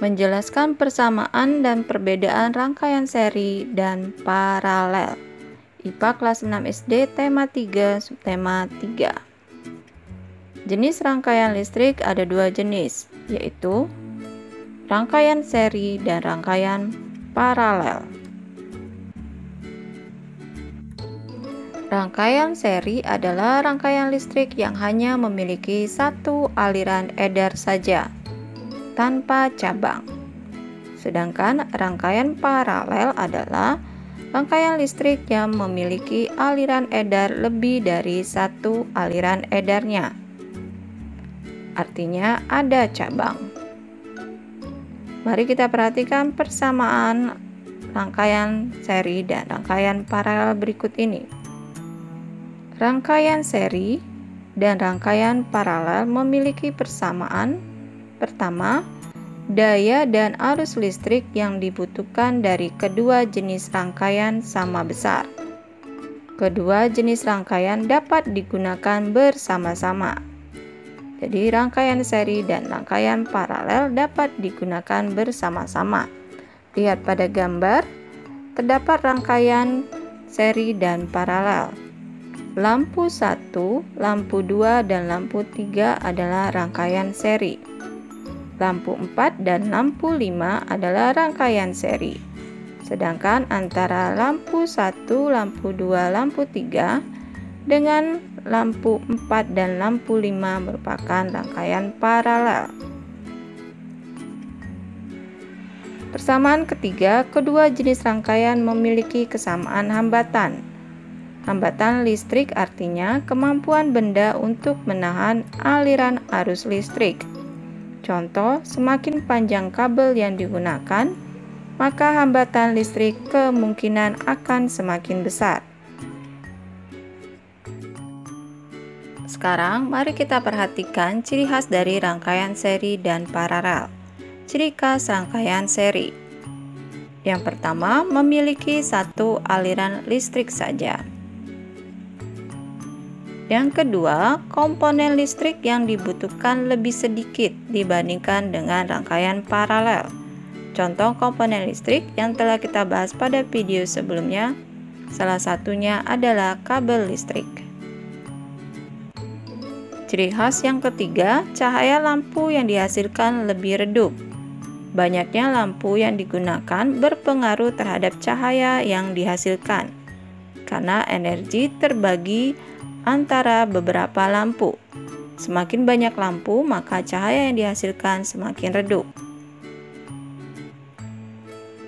Menjelaskan persamaan dan perbedaan rangkaian seri dan paralel. IPA kelas 6 SD tema 3 subtema 3. Jenis rangkaian listrik ada dua jenis, yaitu rangkaian seri dan rangkaian paralel. Rangkaian seri adalah rangkaian listrik yang hanya memiliki satu aliran edar saja, tanpa cabang. Sedangkan rangkaian paralel adalah rangkaian listrik yang memiliki aliran edar lebih dari satu aliran edarnya. Artinya ada cabang. Mari kita perhatikan persamaan rangkaian seri dan rangkaian paralel berikut ini. Rangkaian seri dan rangkaian paralel memiliki persamaan. Pertama, daya dan arus listrik yang dibutuhkan dari kedua jenis rangkaian sama besar. Kedua jenis rangkaian dapat digunakan bersama-sama. Jadi rangkaian seri dan rangkaian paralel dapat digunakan bersama-sama. Lihat pada gambar, terdapat rangkaian seri dan paralel. Lampu 1, lampu 2, dan lampu 3 adalah rangkaian seri. Lampu 4 dan lampu 5 adalah rangkaian seri. Sedangkan antara lampu 1, lampu 2, lampu 3 dengan lampu 4 dan lampu 5 merupakan rangkaian paralel. Persamaan ketiga, kedua jenis rangkaian memiliki kesamaan hambatan. Hambatan listrik artinya kemampuan benda untuk menahan aliran arus listrik. Contoh, semakin panjang kabel yang digunakan, maka hambatan listrik kemungkinan akan semakin besar. Sekarang, mari kita perhatikan ciri khas dari rangkaian seri dan paralel. Ciri khas rangkaian seri. Yang pertama, memiliki satu aliran listrik saja. Yang kedua, komponen listrik yang dibutuhkan lebih sedikit dibandingkan dengan rangkaian paralel. Contoh komponen listrik yang telah kita bahas pada video sebelumnya, salah satunya adalah kabel listrik. Ciri khas yang ketiga, cahaya lampu yang dihasilkan lebih redup. Banyaknya lampu yang digunakan berpengaruh terhadap cahaya yang dihasilkan, karena energi terbagi antara beberapa lampu. Semakin banyak lampu, maka cahaya yang dihasilkan semakin redup.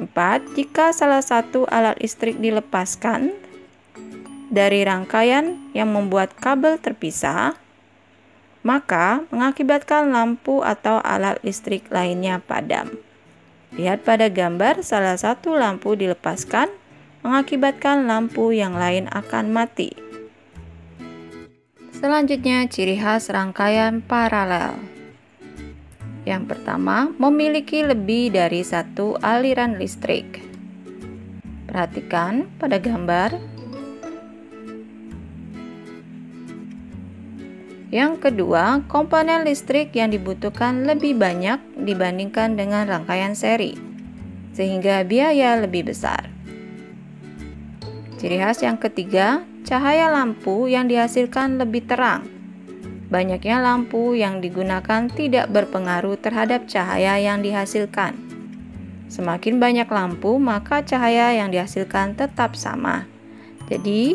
4. Jika salah satu alat listrik dilepaskan dari rangkaian yang membuat kabel terpisah, maka mengakibatkan lampu atau alat listrik lainnya padam. Lihat pada gambar, salah satu lampu dilepaskan, mengakibatkan lampu yang lain akan mati. Selanjutnya, ciri khas rangkaian paralel. Yang pertama, memiliki lebih dari satu aliran listrik. Perhatikan pada gambar. Yang kedua, komponen listrik yang dibutuhkan lebih banyak dibandingkan dengan rangkaian seri, sehingga biaya lebih besar. Ciri khas yang ketiga, cahaya lampu yang dihasilkan lebih terang. Banyaknya lampu yang digunakan tidak berpengaruh terhadap cahaya yang dihasilkan. Semakin banyak lampu, maka cahaya yang dihasilkan tetap sama. Jadi,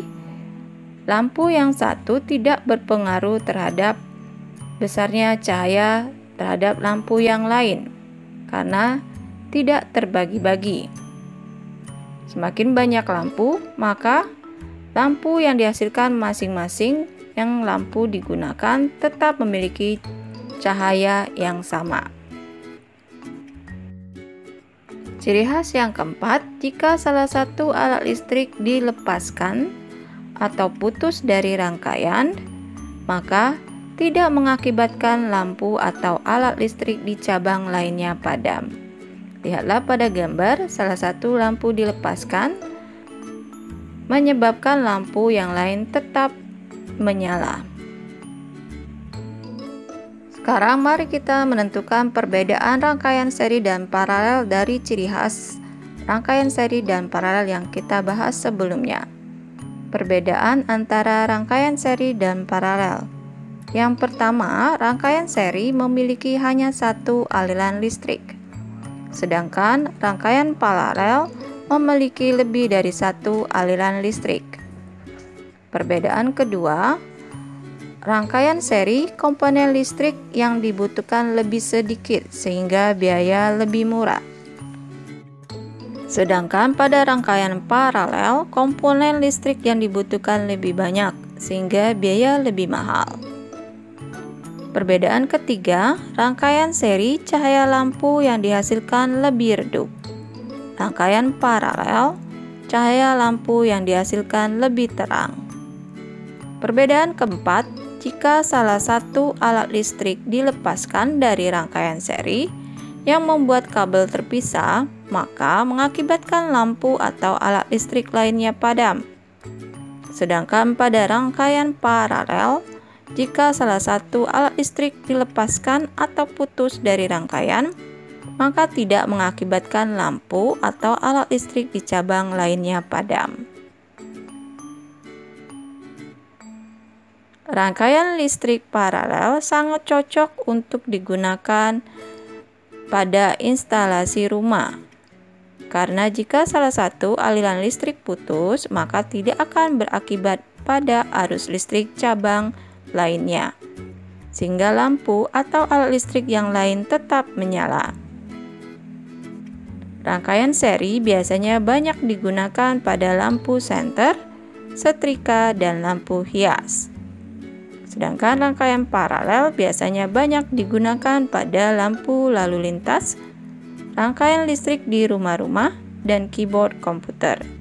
lampu yang satu tidak berpengaruh terhadap besarnya cahaya terhadap lampu yang lain, karena tidak terbagi-bagi. Semakin banyak lampu, maka lampu yang dihasilkan masing-masing yang lampu digunakan tetap memiliki cahaya yang sama. Ciri khas yang keempat, jika salah satu alat listrik dilepaskan atau putus dari rangkaian, maka tidak mengakibatkan lampu atau alat listrik di cabang lainnya padam. Lihatlah pada gambar, salah satu lampu dilepaskan, menyebabkan lampu yang lain tetap menyala. Sekarang mari kita menentukan perbedaan rangkaian seri dan paralel dari ciri khas rangkaian seri dan paralel yang kita bahas sebelumnya. Perbedaan antara rangkaian seri dan paralel. Yang pertama, rangkaian seri memiliki hanya satu aliran listrik, sedangkan rangkaian paralel memiliki lebih dari satu aliran listrik. Perbedaan kedua, rangkaian seri komponen listrik yang dibutuhkan lebih sedikit sehingga biaya lebih murah. Sedangkan pada rangkaian paralel, komponen listrik yang dibutuhkan lebih banyak sehingga biaya lebih mahal. Perbedaan ketiga, rangkaian seri cahaya lampu yang dihasilkan lebih redup. Rangkaian paralel, cahaya lampu yang dihasilkan lebih terang. Perbedaan keempat, jika salah satu alat listrik dilepaskan dari rangkaian seri yang membuat kabel terpisah, maka mengakibatkan lampu atau alat listrik lainnya padam. Sedangkan pada rangkaian paralel, jika salah satu alat listrik dilepaskan atau putus dari rangkaian, maka tidak mengakibatkan lampu atau alat listrik di cabang lainnya padam. Rangkaian listrik paralel sangat cocok untuk digunakan pada instalasi rumah, karena jika salah satu aliran listrik putus, maka tidak akan berakibat pada arus listrik cabang lainnya, sehingga lampu atau alat listrik yang lain tetap menyala. Rangkaian seri biasanya banyak digunakan pada lampu senter, setrika, dan lampu hias. Sedangkan rangkaian paralel biasanya banyak digunakan pada lampu lalu lintas, rangkaian listrik di rumah-rumah, dan keyboard komputer.